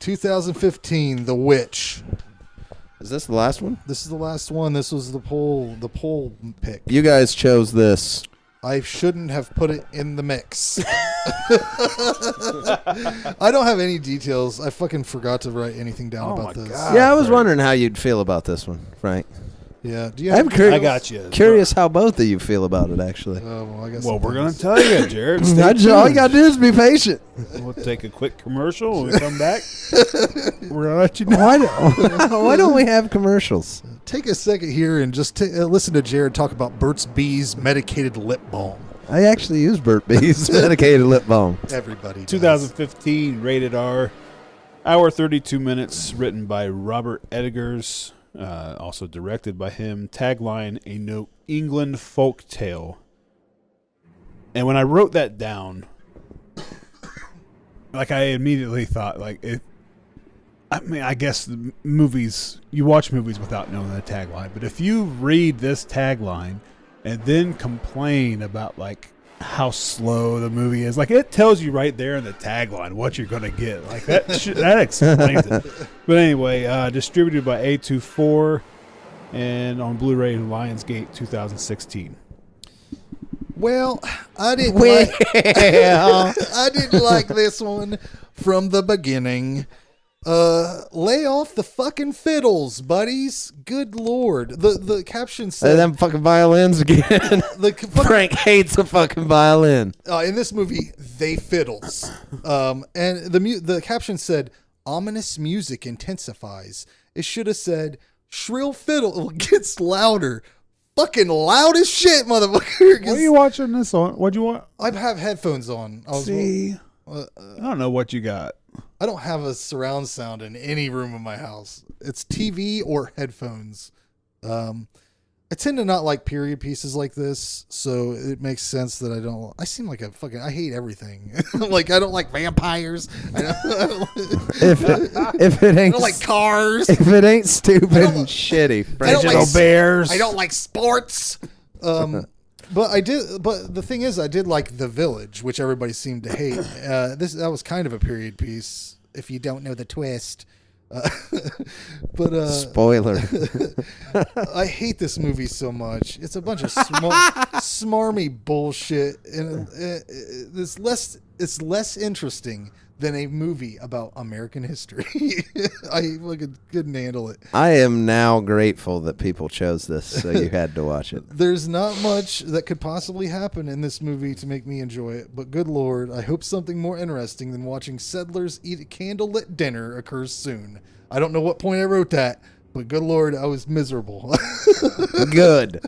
2015, The Witch. Is this the last one? This is the last one. This was the poll pick. You guys chose this. I shouldn't have put it in the mix. I don't have any details. I fucking forgot to write anything down about this. God. Yeah, I was wondering how you'd feel about this one, Frank. Yeah. Do you I'm have curious. I got you. Curious how both of you feel about it, actually. well, I guess Well, it we're going does. to tell you, Jared. Stay All you tuned. got to do is be patient. We'll take a quick commercial. When we come back, we're going to let you know. Why don't we have commercials? Take a second here and just listen to Jared talk about Burt's Bees medicated lip balm. I actually use Burt B's medicated lip balm. Everybody does. 2015, rated R, hour 32 minutes, written by Robert Eggers, also directed by him. Tagline, a New England folk tale. And when I wrote that down, like I immediately thought, I guess the movies, you watch movies without knowing the tagline, but if you read this tagline and then complain about how slow the movie is, it tells you right there in the tagline what you're going to get. That explains it. But anyway, distributed by A24 and on Blu-ray and Lionsgate 2016. Well, I didn't like this one from the beginning. Lay off the fucking fiddles, buddies. Good Lord. The caption said... them fucking violins again. Frank hates a fucking violin. In this movie, they fiddles. And the caption said, ominous music intensifies. It should have said, shrill fiddle gets louder. Fucking loud as shit, motherfucker. What are you watching this on? What'd you want? I have headphones on. I don't know what you got. I don't have a surround sound in any room of my house. It's TV or headphones. I tend to not like period pieces like this, so it makes sense that I seem like I hate everything. I don't like vampires. If it ain't, I don't like cars. If it ain't stupid and shitty, Digital bears. I don't like sports. But the thing is, I did like The Village, which everybody seemed to hate. That was kind of a period piece, if you don't know the twist. Spoiler. I hate this movie so much. It's a bunch of smarmy bullshit, and it's less interesting than a movie about American history. I couldn't handle it. I am now grateful that people chose this, so you had to watch it. There's not much that could possibly happen in this movie to make me enjoy it, but good Lord, I hope something more interesting than watching settlers eat a candlelit dinner occurs soon. I don't know what point I wrote that, but good Lord, I was miserable. Good.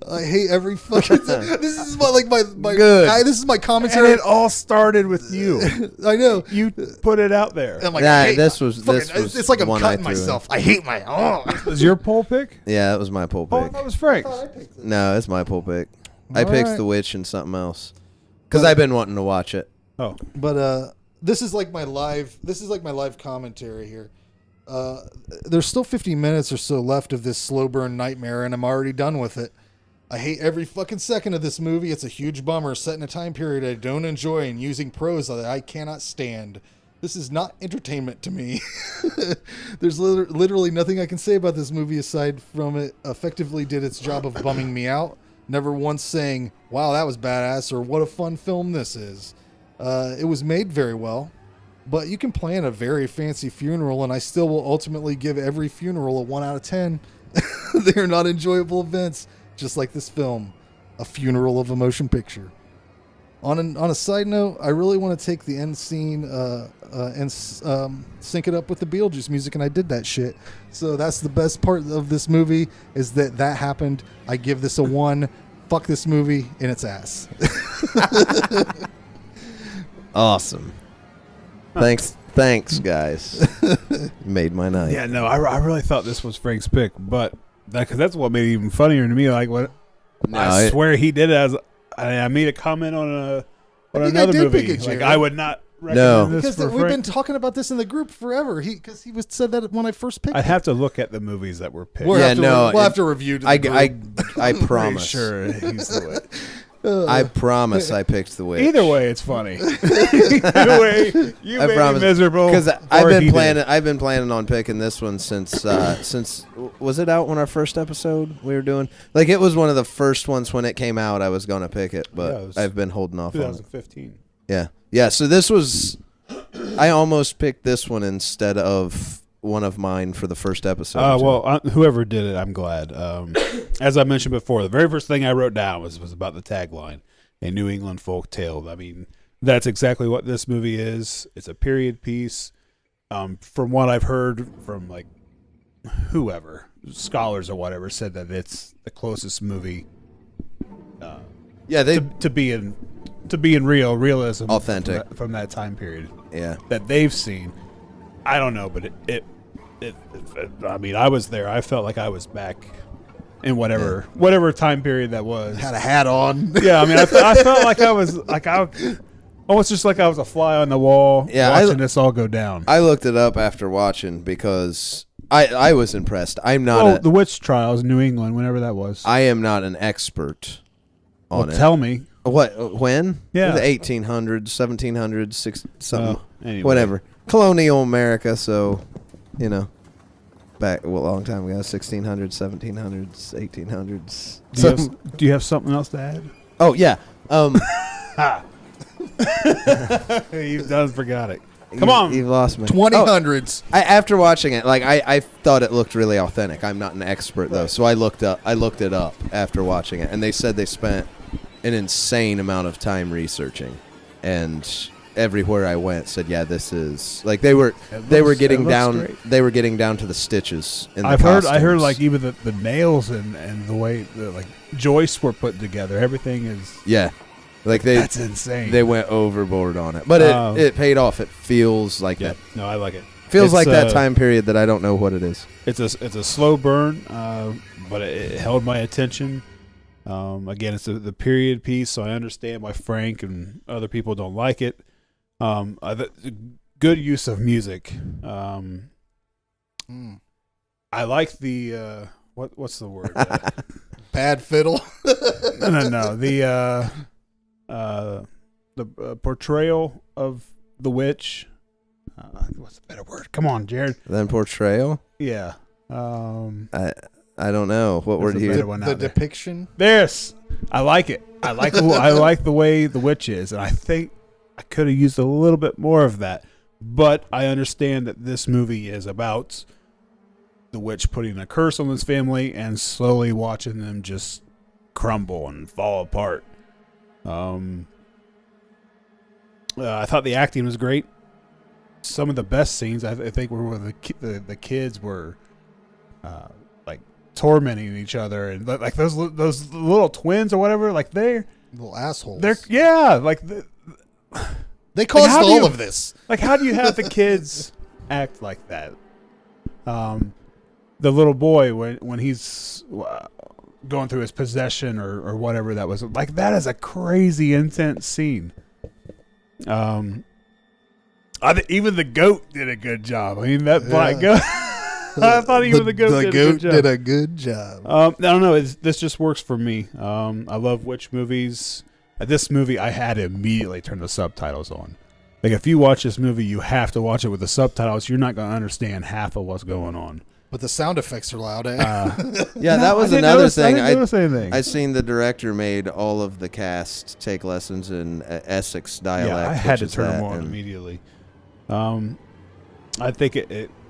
I hate every fucking thing. This is my Good. this is my And commentary. it all started with you. I know. You put it out there. I'm like, Yeah, I hate this was it's like I'm one I cutting threw in. myself. I hate my. Was your poll pick? Yeah, that was my poll Oh, pick. that was Frank's. No, it's my poll pick. I All picked right. The Witch and something else because I've been wanting to watch it. Oh, But this is like my live. This is like my live commentary here. There's still 50 minutes or so left of this slow burn nightmare, and I'm already done with it. I hate every fucking second of this movie. It's a huge bummer, set in a time period I don't enjoy and using prose that I cannot stand. This is not entertainment to me. There's literally nothing I can say about this movie aside from it effectively did its job of bumming me out. Never once saying, wow, that was badass, or what a fun film this is. It was made very well. But you can plan a very fancy funeral, and I still will ultimately give every funeral a 1 out of 10. They are not enjoyable events, just like this film, a funeral of a motion picture. On a side note, I really want to take the end scene and sync it up with the Beetlejuice music, and I did that shit. So that's the best part of this movie, is that happened. I give this a 1. Fuck this movie in its ass. Awesome. Thanks, guys. You made my night. yeah, no, I really thought this was Frank's pick, but that's what made it even funnier to me. I swear he did it as I made a comment on another movie. Pick it, Jared. I would not recommend this Because for we've Frank. been talking about this in the group forever. Because he said that when I first picked I'd it. have to look at the movies that were picked. We'll Yeah, have to, no, we'll have to review. I I'm pretty promise. sure he's the way. I promise I picked The Witch. Either way, it's funny. Either way, you made me miserable. Because I've been planning on picking this one since was it out when our first episode we were doing? Like it was one of the first ones when it came out. I was gonna pick it, but I've been holding off 2015. on it. Yeah. So this was, I almost picked this one instead of one of mine for the first episode. Whoever did it, I'm glad. As I mentioned before, the very first thing I wrote down was about the tagline, "A New England Folk Tale." I mean, that's exactly what this movie is. It's a period piece. From what I've heard from like whoever, scholars or whatever, said that it's the closest movie. To being realism, authentic from that time period. Yeah, that they've seen. I don't know, but it I mean, I was there. I felt like I was back in whatever time period that was. Had a hat on. Yeah, I mean, I felt like I was almost just like I was a fly on the wall watching this all go down. I looked it up after watching because I was impressed. I'm not the witch trials in New England, whenever that was. I am not an expert on it. Tell me. What? When? Yeah. The 1800s, 1700s, something. Anyway. Whatever. Colonial America, so, you know, back a long time ago, 1600s, 1700s, 1800s. Do you have something else to add? Oh, yeah. You've done forgot it. Come on. You've lost me. 2000s. After watching it, like I thought it looked really authentic. I'm not an expert, though, so I looked it up after watching it, and they said they spent an insane amount of time researching, and everywhere I went said, yeah, this is like they were getting down to the stitches in the costumes. I heard like even the nails and the way like joists were put together, everything is like that's insane. They went overboard on it, but it paid off. It feels like that. No, I like it. Feels like that time period that I don't know what it is. It's a slow burn, but it held my attention. Again, it's the period piece, so I understand why Frank and other people don't like it. Good use of music. I like the what's the word? Bad fiddle. No. The portrayal of the witch. What's the better word? Come on, Jared. Then portrayal. Yeah. I don't know what word here. The depiction. Yes, I like it. I like the way the witch is, and I think I could have used a little bit more of that. But I understand that this movie is about the witch putting a curse on this family and slowly watching them just crumble and fall apart. I thought the acting was great. Some of the best scenes I think were where the kids were like tormenting each other, and like those little twins or whatever, like they're little assholes. They caused all of this. Like, how do you have the kids act like that? The little boy when he's going through his possession or whatever that was, like, that is a crazy intense scene. Even the goat did a good job. I mean, that black goat. I thought even the goat did a good job. I don't know. This just works for me. I love witch movies. This movie, I had to immediately turn the subtitles on. Like, if you watch this movie, you have to watch it with the subtitles. You're not going to understand half of what's going on. But the sound effects are loud. Yeah, that was another thing. I didn't notice anything. I seen the director made all of the cast take lessons in Essex dialect. Yeah, I had to turn them on immediately. I think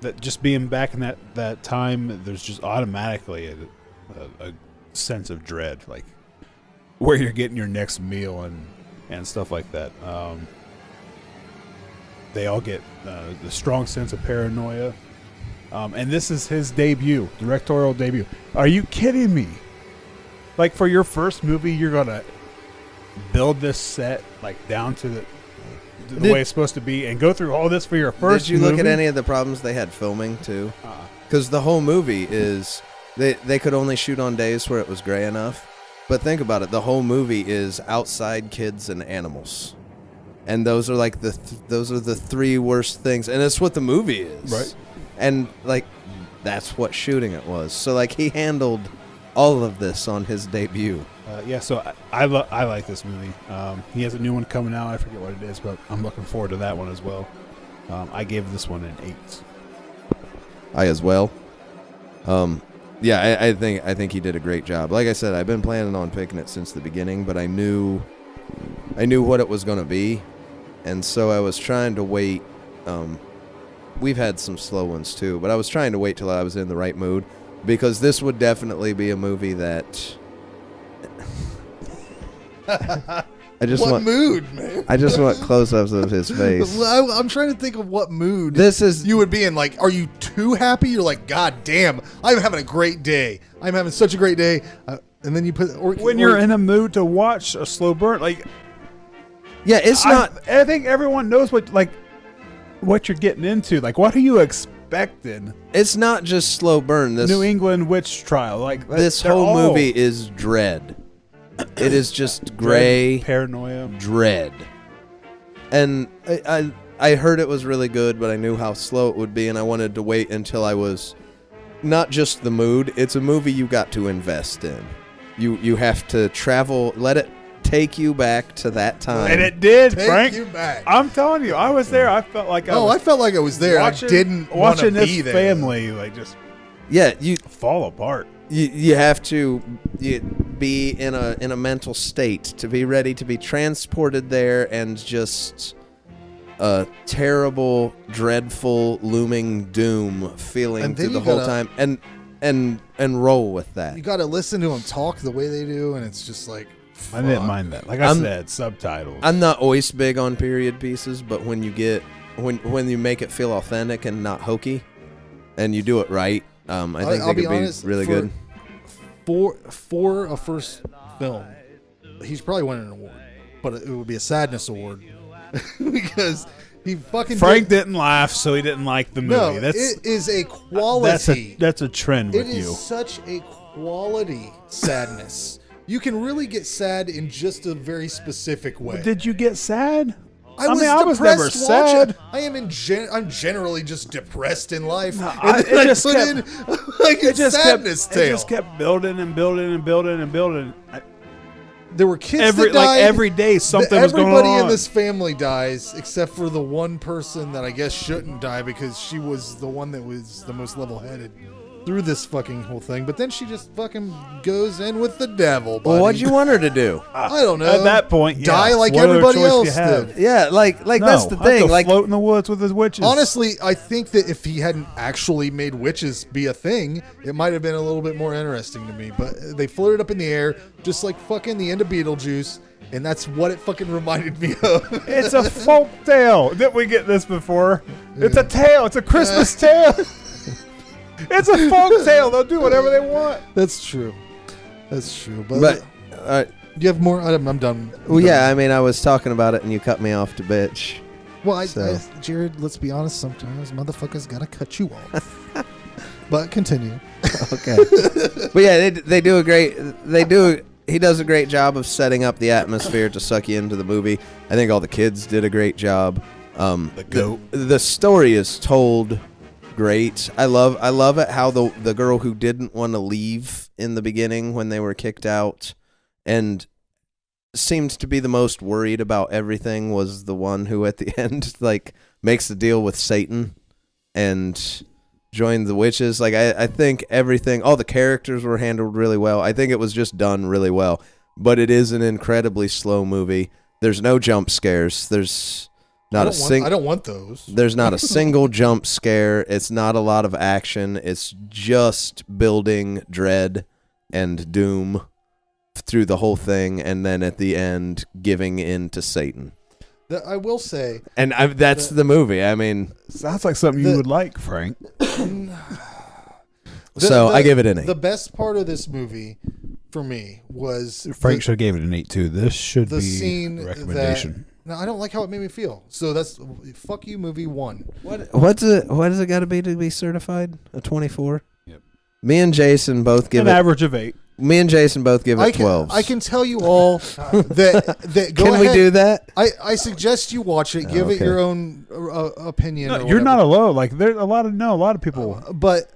that just being back in that time, there's just automatically a sense of dread, like where you're getting your next meal and stuff like that. They all get the strong sense of paranoia. And this is his directorial debut. Are you kidding me? Like, for your first movie, you're going to build this set like down to the way it's supposed to be and go through all this for your first movie? Did you look at any of the problems they had filming, too? Because the whole movie is... They could only shoot on days where it was gray enough. But think about it. The whole movie is outside kids and animals. And those are like those are the three worst things. And it's what the movie is. Right. And, like, that's what shooting it was. So, like, he handled all of this on his debut. So I like this movie. He has a new one coming out. I forget what it is, but I'm looking forward to that one as well. I gave this one an 8. I as well. Yeah, I think he did a great job. Like I said, I've been planning on picking it since the beginning, but I knew what it was going to be, and so I was trying to wait. We've had some slow ones too, but I was trying to wait till I was in the right mood, because this would definitely be a movie that I just what want mood, man? I just want close-ups of his face. I'm trying to think of what mood You would be in. Like, are you too happy? You're like, God damn, I'm having a great day. I'm having such a great day. And then you put... When you're in a mood to watch a slow burn, like... Yeah, it's not... I think everyone knows what you're getting into. Like, what are you expecting? It's not just slow burn. This New England witch trial. Like this whole movie is dread. It is just gray paranoia, dread. And I heard it was really good, but I knew how slow it would be, and I wanted to wait until I was not just the mood. It's a movie you got to invest in. You have to travel. Let it take you back to that time. And it did, Take Frank. you back. I'm telling you, I was there. I felt like I felt like I was there. Watching, I didn't want to watching this be there. family like just You fall apart. You have to be in a mental state to be ready to be transported there, and just a terrible, dreadful, looming doom feeling through the whole time, and roll with that. You got to listen to them talk the way they do, and it's just like... I didn't mind that. Like I said, subtitles. I'm not always big on period pieces, but when you get when you make it feel authentic and not hokey, and you do it right, I think they could be really good. For a first film, he's probably winning an award, but it would be a sadness award because he fucking Frank didn't laugh, so he didn't like the movie. No, it is a quality. That's a trend with you. It is such a quality sadness. You can really get sad in just a very specific way. Did you get sad? I was never sad. I'm generally just depressed in life. No, and then I put in like a sadness tale. It just kept building and building and building and building. There were kids that died. Every day something was going on. Everybody in this family dies except for the one person that I guess shouldn't die, because she was the one that was the most level-headed through this fucking whole thing. But then she just fucking goes in with the devil, buddy. Well, what'd you want her to do? I don't know. At that point, yeah. Die like What other everybody choice else do you have? did. Yeah, like No, that's the thing. Like, float in the woods with his witches. Honestly, I think that if he hadn't actually made witches be a thing, it might have been a little bit more interesting to me. But they floated up in the air just like fucking the end of Beetlejuice, and that's what it fucking reminded me of. It's a folk tale. Didn't we get this before? Yeah. It's a tale. It's a Christmas tale. It's a folk tale. They'll do whatever they want. That's true. That's true. But do you have more? I'm done. Well, yeah. I mean, I was talking about it, and you cut me off to bitch. Well, Jared, let's be honest. Sometimes motherfuckers gotta cut you off. But continue. Okay. But yeah, they do a great. He does a great job of setting up the atmosphere to suck you into the movie. I think all the kids did a great job. The goat. The story is told great. I love it how the girl who didn't want to leave in the beginning when they were kicked out and seemed to be the most worried about everything was the one who at the end like makes the deal with Satan and joined the witches. Like I think everything, all the characters were handled really well. I think it was just done really well. But it is an incredibly slow movie. There's no jump scares. There's not I don't want those. There's not a single jump scare. It's not a lot of action. It's just building dread and doom through the whole thing, and then at the end giving in to Satan. I will say, and that's the movie. I mean, sounds like something you would like, Frank. I give it an 8. The best part of this movie for me was Frank should have gave it an 8 too. This should the be scene a recommendation. No, I don't like how it made me feel. So that's fuck you, movie 1. What does it got to be certified? A 24? Yep. Me and Jason both give an average of 8. Me and Jason both give it 12. I can tell you all that go Can ahead. we do that? I suggest you watch it. Give it your own opinion. No, or you're whatever. not alone. Like there's a lot of people. But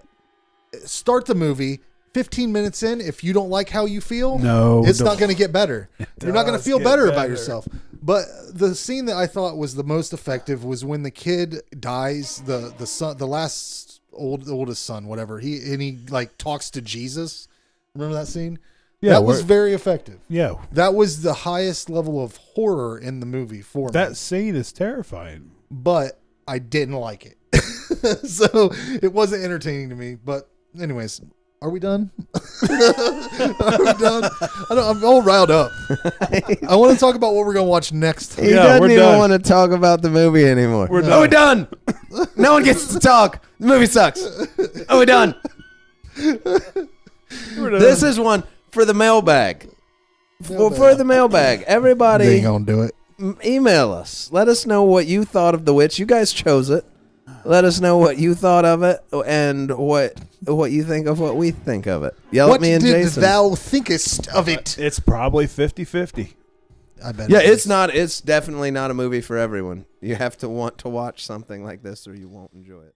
start the movie. 15 minutes in, if you don't like how you feel, No, it's don't. not going to get better. You're not going to does feel get better about better. yourself. But the scene that I thought was the most effective was when the kid dies, the son, the last oldest son, whatever. He like talks to Jesus. Remember that scene? Yeah, that was very effective. Yeah, That was the highest level of horror in the movie for me. that scene is terrifying. But I didn't like it. So it wasn't entertaining to me. But anyways, are we done? Are we done? I'm all riled up. I want to talk about what we're going to watch next. He Yeah, doesn't we're even done. want to talk about the movie anymore. We're We're done. No one gets to talk. The movie sucks. Oh, we're done. This is one for the mailbag. For the mailbag. They Everybody ain't going to do it. email us. Let us know what you thought of The Witch. You guys chose it. Let us know what you thought of it and what you think of what we think of it. Yell What at me and did Jason. thou thinkest of it? It's probably 50-50. I bet. Yeah, it it's is. not. It's definitely not a movie for everyone. You have to want to watch something like this, or you won't enjoy it.